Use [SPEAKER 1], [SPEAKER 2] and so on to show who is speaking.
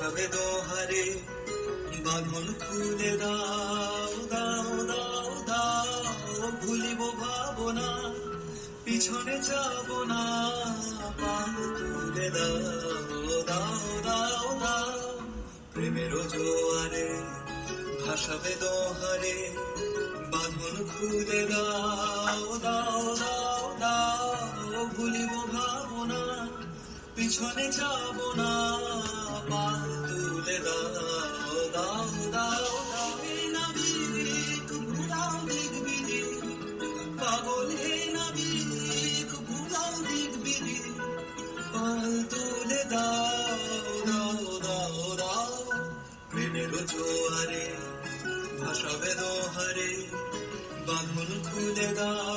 [SPEAKER 1] ভাসাবে দোহারে, বাঁধন খুলে দাও দাও দাও দাও, ভুলিব ভাবনা, পিছনে যাব না, পাল তুলে দাও দাও দাও দাও, প্রেমের জোয়ারে ভাসাবে দোহারে, বাঁধন খুলে দাও দাও দাও দাও, ভুলিব ভাবনা, পিছনে যাব না, পাল তুলে দাও দাও দাও দাও। হে নাবিক ঘুরাও দিক বিদিক, পাগল হে নাবিক ঘুরাও দিক বিদিক, পাল তুলে দাও দাও দাও দাও, প্রেমের জোয়ারে ভাসাবে দোহারে, বাঁধন খুলে দাও